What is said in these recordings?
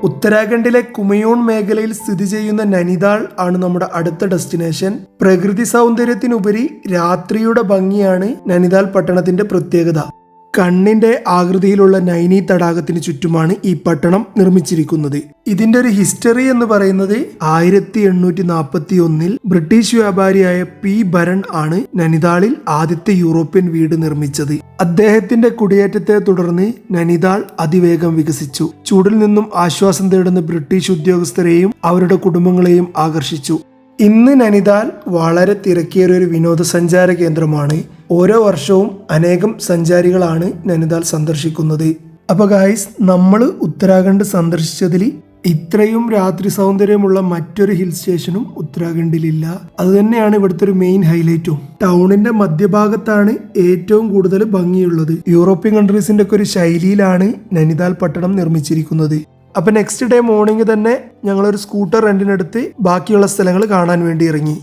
ഉത്തരാഖണ്ഡിലെ കുമയോൺ മേഖലയിൽ സ്ഥിതി ചെയ്യുന്ന നൈനിതാൾ ആണ് നമ്മുടെ അടുത്ത ഡെസ്റ്റിനേഷൻ. പ്രകൃതി സൗന്ദര്യത്തിനുപരി രാത്രിയുടെ ഭംഗിയാണ് നൈനിതാൾ പട്ടണത്തിന്റെ പ്രത്യേകത. കണ്ണിന്റെ ആകൃതിയിലുള്ള നൈനി തടാകത്തിന് ചുറ്റുമാണ് ഈ പട്ടണം നിർമ്മിച്ചിരിക്കുന്നത്. ഇതിന്റെ ഒരു ഹിസ്റ്ററി എന്ന് പറയുന്നത് 1841 ബ്രിട്ടീഷ് വ്യാപാരിയായ പി ഭരൺ ആണ് നൈനിതാളിൽ ആദ്യത്തെ യൂറോപ്യൻ വീട് നിർമ്മിച്ചത്. അദ്ദേഹത്തിന്റെ കുടിയേറ്റത്തെ തുടർന്ന് നൈനിതാൾ അതിവേഗം വികസിച്ചു. ചൂടിൽ നിന്നും ആശ്വാസം തേടുന്ന ബ്രിട്ടീഷ് ഉദ്യോഗസ്ഥരെയും അവരുടെ കുടുംബങ്ങളെയും ആകർഷിച്ചു. ഇന്ന് നൈനിതാൾ വളരെ തിരക്കേറിയ ഒരു വിനോദസഞ്ചാര കേന്ദ്രമാണ്. ഓരോ വർഷവും അനേകം സഞ്ചാരികളാണ് നൈനിതാൾ സന്ദർശിക്കുന്നത്. അപ്പോൾ ഗായ്സ്, നമ്മൾ ഉത്തരാഖണ്ഡ് സന്ദർശിച്ചതിൽ ഇത്രയും രാത്രി സൗന്ദര്യമുള്ള മറ്റൊരു ഹിൽ സ്റ്റേഷനും ഉത്തരാഖണ്ഡിലില്ല. അതുതന്നെയാണ് ഇവിടുത്തെ ഒരു മെയിൻ ഹൈലൈറ്റും. ടൗണിന്റെ മധ്യഭാഗത്താണ് ഏറ്റവും കൂടുതൽ ഭംഗിയുള്ളത്. യൂറോപ്യൻ കൺട്രീസിന്റെ ഒക്കെ ഒരു ശൈലിയിലാണ് നൈനിതാൾ പട്ടണം നിർമ്മിച്ചിരിക്കുന്നത്. അപ്പൊ നെക്സ്റ്റ് ഡേ മോർണിംഗ് തന്നെ ഞങ്ങളൊരു സ്കൂട്ടർ റെന്റിനെടുത്ത് ബാക്കിയുള്ള സ്ഥലങ്ങൾ കാണാൻ വേണ്ടി ഇറങ്ങി.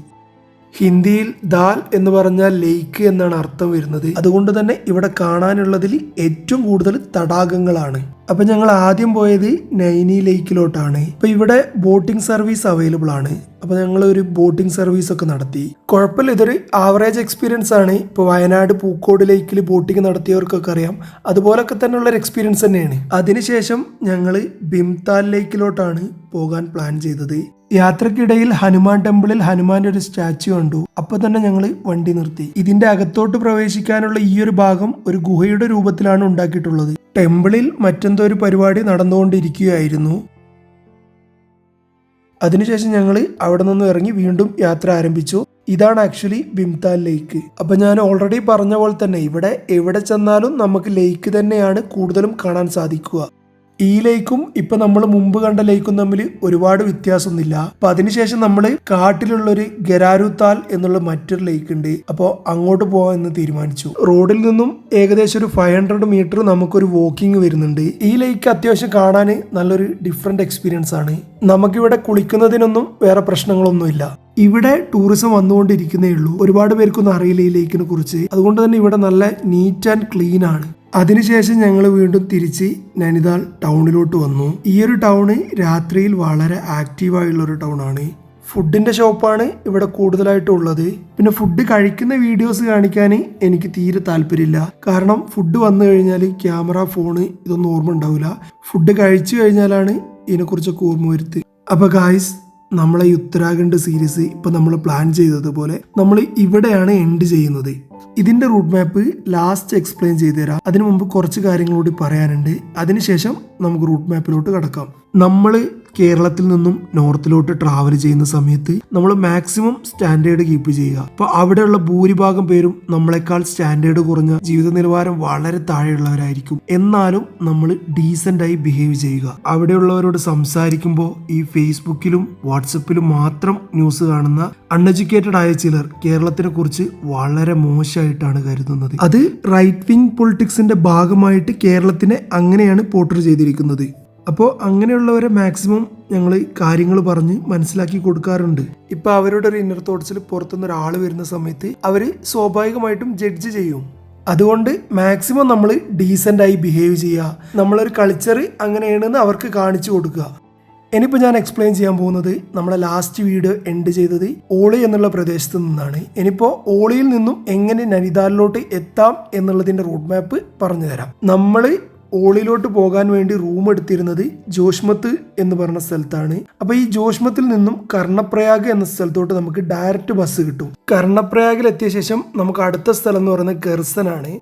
ഹിന്ദിയിൽ ദാൽ എന്ന് പറഞ്ഞാൽ ലേക്ക് എന്നാണ് അർത്ഥം വരുന്നത്. അതുകൊണ്ട് തന്നെ ഇവിടെ കാണാനുള്ളതിൽ ഏറ്റവും കൂടുതൽ തടാകങ്ങളാണ്. അപ്പൊ ഞങ്ങൾ ആദ്യം പോയത് നൈനി ലേക്കിലോട്ടാണ്. അപ്പൊ ഇവിടെ ബോട്ടിംഗ് സർവീസ് അവൈലബിൾ ആണ്. അപ്പൊ ഞങ്ങൾ ഒരു ബോട്ടിംഗ് സർവീസ് ഒക്കെ നടത്തി. കുഴപ്പമില്ല, ഇതൊരു ആവറേജ് എക്സ്പീരിയൻസ് ആണ്. ഇപ്പൊ വയനാട് പൂക്കോട് ലേക്കിൽ ബോട്ടിംഗ് നടത്തിയവർക്കൊക്കെ അറിയാം, അതുപോലൊക്കെ തന്നെയുള്ള ഒരു എക്സ്പീരിയൻസ് തന്നെയാണ്. അതിനുശേഷം ഞങ്ങൾ ഭീംതാൽ ലേക്കിലോട്ടാണ് പോകാൻ പ്ലാൻ ചെയ്തത്. യാത്രക്കിടയിൽ ഹനുമാൻ ടെമ്പിളിൽ ഹനുമാന്റെ ഒരു സ്റ്റാച്യു കണ്ടു. അപ്പൊ തന്നെ ഞങ്ങൾ വണ്ടി നിർത്തി. ഇതിന്റെ അകത്തോട്ട് പ്രവേശിക്കാനുള്ള ഈ ഒരു ഭാഗം ഒരു ഗുഹയുടെ രൂപത്തിലാണ് ഉണ്ടാക്കിയിട്ടുള്ളത്. ടെമ്പിളിൽ മറ്റെന്തോ ഒരു പരിപാടി നടന്നുകൊണ്ടിരിക്കുകയായിരുന്നു. അതിനുശേഷം ഞങ്ങൾ അവിടെ നിന്ന് ഇറങ്ങി വീണ്ടും യാത്ര ആരംഭിച്ചു. ഇതാണ് ആക്ച്വലി ഭീംതാൽ ലേക്ക്. അപ്പൊ ഞാൻ ഓൾറെഡി പറഞ്ഞ പോലെ തന്നെ ഇവിടെ എവിടെ ചെന്നാലും നമുക്ക് ലേക്ക് തന്നെയാണ് കൂടുതലും കാണാൻ സാധിക്കുക. ഈ ലേക്കും ഇപ്പൊ നമ്മൾ മുമ്പ് കണ്ട ലേക്കും തമ്മിൽ ഒരുപാട് വ്യത്യാസമൊന്നുമില്ല. അപ്പൊ അതിനുശേഷം നമ്മൾ കാട്ടിലുള്ളൊരു ഗരാരുതാൽ എന്നുള്ള മറ്റൊരു ലേക്ക് ഉണ്ട്. അപ്പോൾ അങ്ങോട്ട് പോകാമെന്ന് തീരുമാനിച്ചു. റോഡിൽ നിന്നും ഏകദേശം ഒരു 500 മീറ്റർ നമുക്കൊരു വാക്കിംഗ് വരുന്നുണ്ട്. ഈ ലേക്ക് അത്യാവശ്യം കാണാൻ നല്ലൊരു ഡിഫറെന്റ് എക്സ്പീരിയൻസ് ആണ്. നമുക്കിവിടെ കുളിക്കുന്നതിനൊന്നും വേറെ പ്രശ്നങ്ങളൊന്നുമില്ല. ഇവിടെ ടൂറിസം വന്നുകൊണ്ടിരിക്കുന്നേ ഉള്ളൂ. ഒരുപാട് പേർക്കൊന്നും അറിയില്ല ഈ ലേക്കിനെ കുറിച്ച്. അതുകൊണ്ട് തന്നെ ഇവിടെ നല്ല നീറ്റ് ആൻഡ് ക്ലീൻ ആണ്. അതിനുശേഷം ഞങ്ങൾ വീണ്ടും തിരിച്ച് നൈനിതാൾ ടൗണിലോട്ട് വന്നു. ഈ ഒരു ടൗണ് രാത്രിയിൽ വളരെ ആക്റ്റീവായുള്ള ഒരു ടൗൺ ആണ്. ഫുഡിന്റെ ഷോപ്പാണ് ഇവിടെ കൂടുതലായിട്ടും ഉള്ളത്. പിന്നെ ഫുഡ് കഴിക്കുന്ന വീഡിയോസ് കാണിക്കാൻ എനിക്ക് തീരെ താല്പര്യമില്ല. കാരണം ഫുഡ് വന്നു കഴിഞ്ഞാൽ ക്യാമറ, ഫോണ് ഇതൊന്നും ഓർമ്മ ഉണ്ടാവില്ല. ഫുഡ് കഴിച്ചു കഴിഞ്ഞാലാണ് ഇതിനെക്കുറിച്ചൊക്കെ ഓർമ്മ വരുത്തുക. അപ്പൊ ഗായ്സ്, നമ്മളെ ഈ ഉത്തരാഖണ്ഡ് സീരീസ് ഇപ്പൊ നമ്മൾ പ്ലാൻ ചെയ്തതുപോലെ നമ്മൾ ഇവിടെയാണ് എൻഡ് ചെയ്യുന്നത്. ഇതിന്റെ റൂട്ട് മാപ്പ് ലാസ്റ്റ് എക്സ്പ്ലെയിൻ ചെയ്തു തരാം. അതിനു മുമ്പ് കുറച്ച് കാര്യങ്ങൾ കൂടി പറയാനുണ്ട്. അതിനുശേഷം നമുക്ക് റൂട്ട് മാപ്പിലോട്ട് കടക്കാം. നമ്മൾ കേരളത്തിൽ നിന്നും നോർത്തിലോട്ട് ട്രാവൽ ചെയ്യുന്ന സമയത്ത് നമ്മൾ മാക്സിമം സ്റ്റാൻഡേർഡ് കീപ്പ് ചെയ്യുക. അപ്പൊ അവിടെയുള്ള ഭൂരിഭാഗം പേരും നമ്മളെക്കാൾ സ്റ്റാൻഡേർഡ് കുറഞ്ഞ ജീവിത നിലവാരം വളരെ താഴെയുള്ളവരായിരിക്കും. എന്നാലും നമ്മൾ ഡീസന്റ് ആയി ബിഹേവ് ചെയ്യുക. അവിടെയുള്ളവരോട് സംസാരിക്കുമ്പോൾ ഈ ഫേസ്ബുക്കിലും വാട്സപ്പിലും മാത്രം ന്യൂസ് കാണുന്ന അൺഎഡ്യൂക്കേറ്റഡ് ആയ ചിലർ കേരളത്തിനെ കുറിച്ച് വളരെ മോശമായിട്ടാണ് കരുതുന്നത്. അത് റൈറ്റ് വിങ് പൊളിറ്റിക്സിന്റെ ഭാഗമായിട്ട് കേരളത്തിനെ അങ്ങനെയാണ് പോർട്രേ ചെയ്തിരിക്കുന്നത്. അപ്പോൾ അങ്ങനെയുള്ളവരെ മാക്സിമം ഞങ്ങൾ കാര്യങ്ങൾ പറഞ്ഞ് മനസ്സിലാക്കി കൊടുക്കാറുണ്ട്. ഇപ്പൊ അവരുടെ ഒരു ഇന്നർ തോട്ട്സിൽ പുറത്തുനിന്ന് ഒരാൾ വരുന്ന സമയത്ത് അവർ സ്വാഭാവികമായിട്ടും ജഡ്ജ് ചെയ്യും. അതുകൊണ്ട് മാക്സിമം നമ്മൾ ഡീസന്റ് ആയി ബിഹേവ് ചെയ്യുക. നമ്മളൊരു കൾച്ചർ അങ്ങനെയാണെന്ന് അവർക്ക് കാണിച്ചു കൊടുക്കുക. ഇനിയിപ്പോൾ ഞാൻ എക്സ്പ്ലെയിൻ ചെയ്യാൻ പോകുന്നത് നമ്മളെ ലാസ്റ്റ് വീഡിയോ എൻഡ് ചെയ്തത് ഓളി എന്നുള്ള പ്രദേശത്ത് നിന്നാണ്. ഇനിയിപ്പോൾ ഓളിയിൽ നിന്നും എങ്ങനെ നൈനിതാളിലോട്ട് എത്താം എന്നുള്ളതിന്റെ റൂട്ട് മാപ്പ് പറഞ്ഞു തരാം. നമ്മൾ ഓളിലോട്ട് പോകാൻ വേണ്ടി റൂം എടുത്തിരുന്നത് ജോഷ്മത്ത് എന്ന് പറഞ്ഞ സ്ഥലത്താണ്. അപ്പൊ ഈ ജോഷ്മത്തിൽ നിന്നും കർണപ്രയാഗ് എന്ന സ്ഥലത്തോട്ട് നമുക്ക് ഡയറക്റ്റ് ബസ് കിട്ടും. കർണപ്രയാഗിൽ എത്തിയ ശേഷം നമുക്ക് അടുത്ത സ്ഥലം എന്ന് പറയുന്നത് ഗർസൻ ആണ്.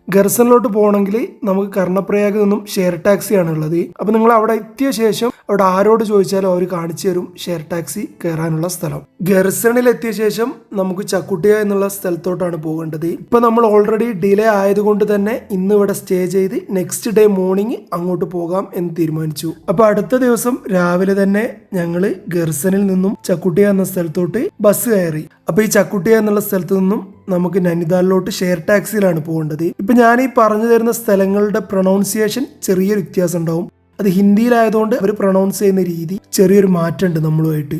ഗർസനിലോട്ട് പോകണമെങ്കിൽ നമുക്ക് കർണപ്രയാഗിൽ നിന്നും ഷെയർ ടാക്സി ആണ് ഉള്ളത്. അപ്പൊ നിങ്ങൾ അവിടെ എത്തിയ ശേഷം അവിടെ ആരോട് ചോദിച്ചാലും അവർ കാണിച്ചു തരും ഷെയർ ടാക്സി കയറാനുള്ള സ്ഥലം. ഗർസണിൽ എത്തിയ ശേഷം നമുക്ക് ചക്കുട്ടിയ എന്നുള്ള സ്ഥലത്തോട്ടാണ് പോകേണ്ടത്. ഇപ്പൊ നമ്മൾ ഓൾറെഡി ഡിലേ ആയതുകൊണ്ട് തന്നെ ഇന്ന് ഇവിടെ സ്റ്റേ ചെയ്ത് നെക്സ്റ്റ് ഡേ മോർണിംഗ് അങ്ങോട്ട് പോകാം എന്ന് തീരുമാനിച്ചു. അപ്പൊ അടുത്ത ദിവസം രാവിലെ തന്നെ ഞങ്ങള് ഗർസനിൽ നിന്നും ചക്കുട്ടിയ എന്ന സ്ഥലത്തോട്ട് ബസ് കയറി. അപ്പൊ ഈ ചക്കുട്ടിയ എന്നുള്ള സ്ഥലത്ത് നിന്നും നമുക്ക് നൈനിതാളിലോട്ട് ഷെയർ ടാക്സിയിലാണ് പോകേണ്ടത്. ഇപ്പൊ ഞാൻ ഈ പറഞ്ഞു തരുന്ന സ്ഥലങ്ങളുടെ പ്രൊണൗൺസിയേഷൻ ചെറിയൊരു വ്യത്യാസം ഉണ്ടാവും. അത് ഹിന്ദിയിലായതുകൊണ്ട് അവർ പ്രൊണൗൺസ് ചെയ്യുന്ന രീതി ചെറിയൊരു മാറ്റമുണ്ട് നമ്മളുമായിട്ട്.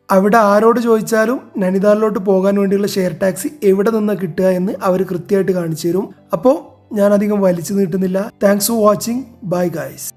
അവിടെ ആരോട് ചോദിച്ചാലും നൈനിതാളിലോട്ട് പോകാൻ വേണ്ടിയുള്ള ഷെയർ ടാക്സി എവിടെ നിന്നാണ് കിട്ടുക എന്ന് അവർ കൃത്യമായിട്ട് കാണിച്ചു തരും. അപ്പോൾ ഞാൻ അധികം വലിച്ചു നീട്ടുന്നില്ല. Thanks for watching. Bye guys.